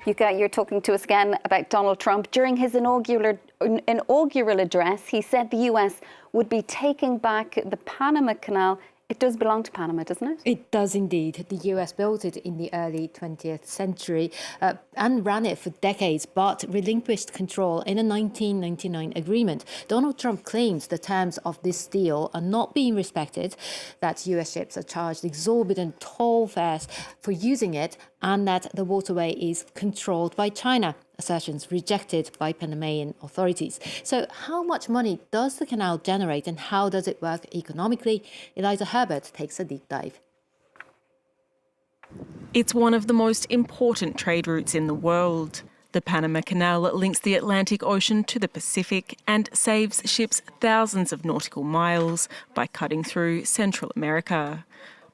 Yuka, you're talking to us again about Donald Trump. During his inaugural address, he said the US would be taking back the Panama Canal. It does belong to Panama, doesn't it? It does indeed. The US built it in the early 20th century and ran it for decades, but relinquished control in a 1999 agreement. Donald Trump claims the terms of this deal are not being respected, that US ships are charged exorbitant toll fares for using it, and that the waterway is controlled by China. Assertions rejected by Panamanian authorities. So how much money does the canal generate and how does it work economically? Eliza Herbert takes a deep dive. It's one of the most important trade routes in the world. The Panama Canal links the Atlantic Ocean to the Pacific and saves ships thousands of nautical miles by cutting through Central America.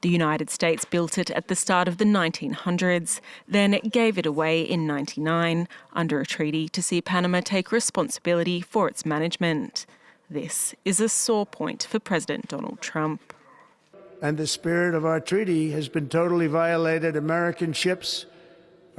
The United States built it at the start of the 1900s, then gave it away in 1999 under a treaty to see Panama take responsibility for its management. This is a sore point for President Donald Trump. And the spirit of our treaty has been totally violated. American ships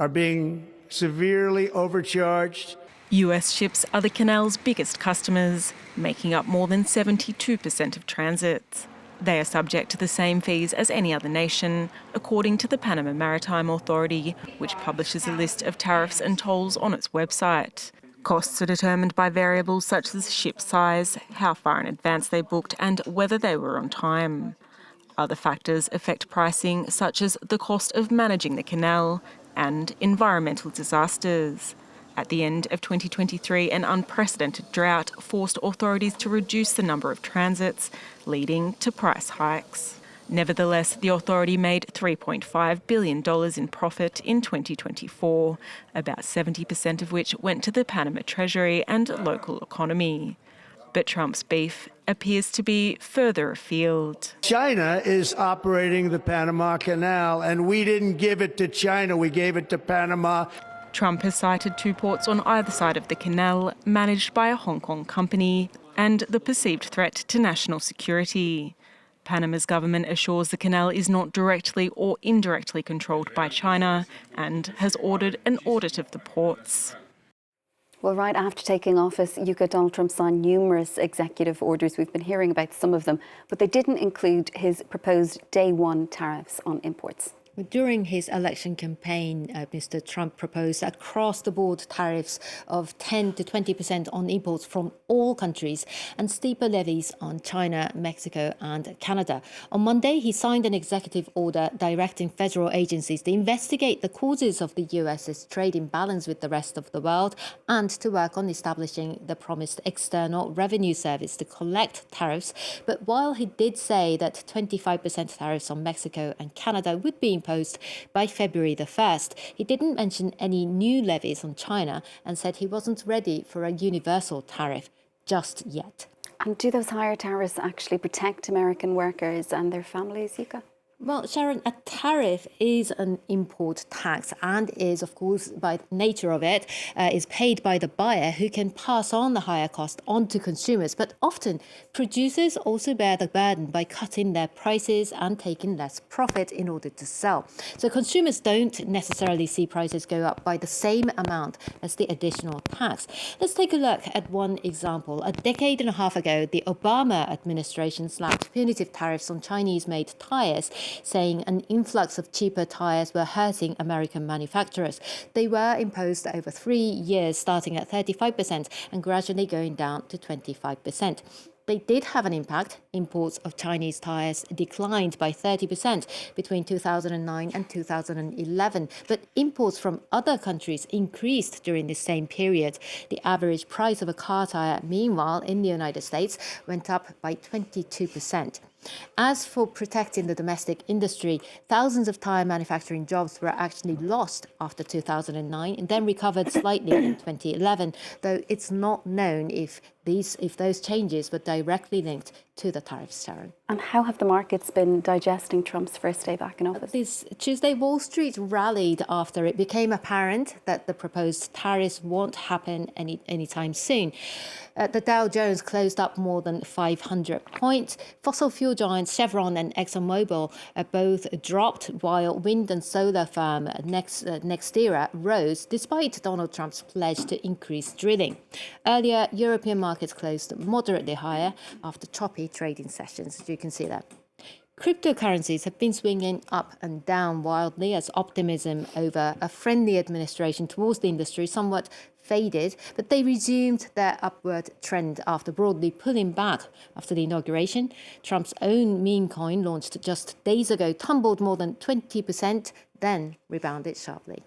are being severely overcharged. US ships are the canal's biggest customers, making up more than 72% of transits. They are subject to the same fees as any other nation, according to the Panama Maritime Authority, which publishes a list of tariffs and tolls on its website. Costs are determined by variables such as ship size, how far in advance they booked, and whether they were on time. Other factors affect pricing, such as the cost of managing the canal and environmental disasters. At the end of 2023, an unprecedented drought forced authorities to reduce the number of transits, leading to price hikes. Nevertheless, the authority made $3.5 billion in profit in 2024, about 70% of which went to the Panama Treasury and local economy. But Trump's beef appears to be further afield. China is operating the Panama Canal, and we didn't give it to China, we gave it to Panama. Trump has cited two ports on either side of the canal, managed by a Hong Kong company, and the perceived threat to national security. Panama's government assures the canal is not directly or indirectly controlled by China and has ordered an audit of the ports. Well, right after taking office, Donald Trump signed numerous executive orders. We've been hearing about some of them, but they didn't include his proposed day one tariffs on imports. During his election campaign, Mr. Trump proposed across-the-board tariffs of 10 to 20% on imports from all countries and steeper levies on China, Mexico and Canada. On Monday, he signed an executive order directing federal agencies to investigate the causes of the US's trade imbalance with the rest of the world and to work on establishing the promised External Revenue Service to collect tariffs. But while he did say that 25% tariffs on Mexico and Canada would be imposed by February the 1st. He didn't mention any new levies on China and said he wasn't ready for a universal tariff just yet. And do those higher tariffs actually protect American workers and their families, Yuka? Well, Sharon, a tariff is an import tax and is, of course, by nature of it, is paid by the buyer who can pass on the higher cost onto consumers. But often, producers also bear the burden by cutting their prices and taking less profit in order to sell. So consumers don't necessarily see prices go up by the same amount as the additional tax. Let's take a look at one example. A decade and a half ago, the Obama administration slapped punitive tariffs on Chinese-made tires, saying an influx of cheaper tires were hurting American manufacturers. They were imposed over 3 years, starting at 35% and gradually going down to 25%. They did have an impact. Imports of Chinese tires declined by 30% between 2009 and 2011, but imports from other countries increased during the same period. The average price of a car tire, meanwhile, in the United States went up by 22%. As for protecting the domestic industry, thousands of tyre manufacturing jobs were actually lost after 2009 and then recovered slightly in 2011, though it's not known if those changes were directly linked to the tariffs, Sharon. And how have the markets been digesting Trump's first day back in office? This Tuesday, Wall Street rallied after it became apparent that the proposed tariffs won't happen anytime soon. The Dow Jones closed up more than 500 points. Fossil fuel giants Chevron and ExxonMobil both dropped, while wind and solar firm NextEra rose, despite Donald Trump's pledge to increase drilling. Earlier, European markets closed moderately higher after choppy trading sessions. You can see that. Cryptocurrencies have been swinging up and down wildly as optimism over a friendly administration towards the industry somewhat faded, but they resumed their upward trend after broadly pulling back after the inauguration. Trump's own meme coin, launched just days ago, tumbled more than 20%, then rebounded sharply.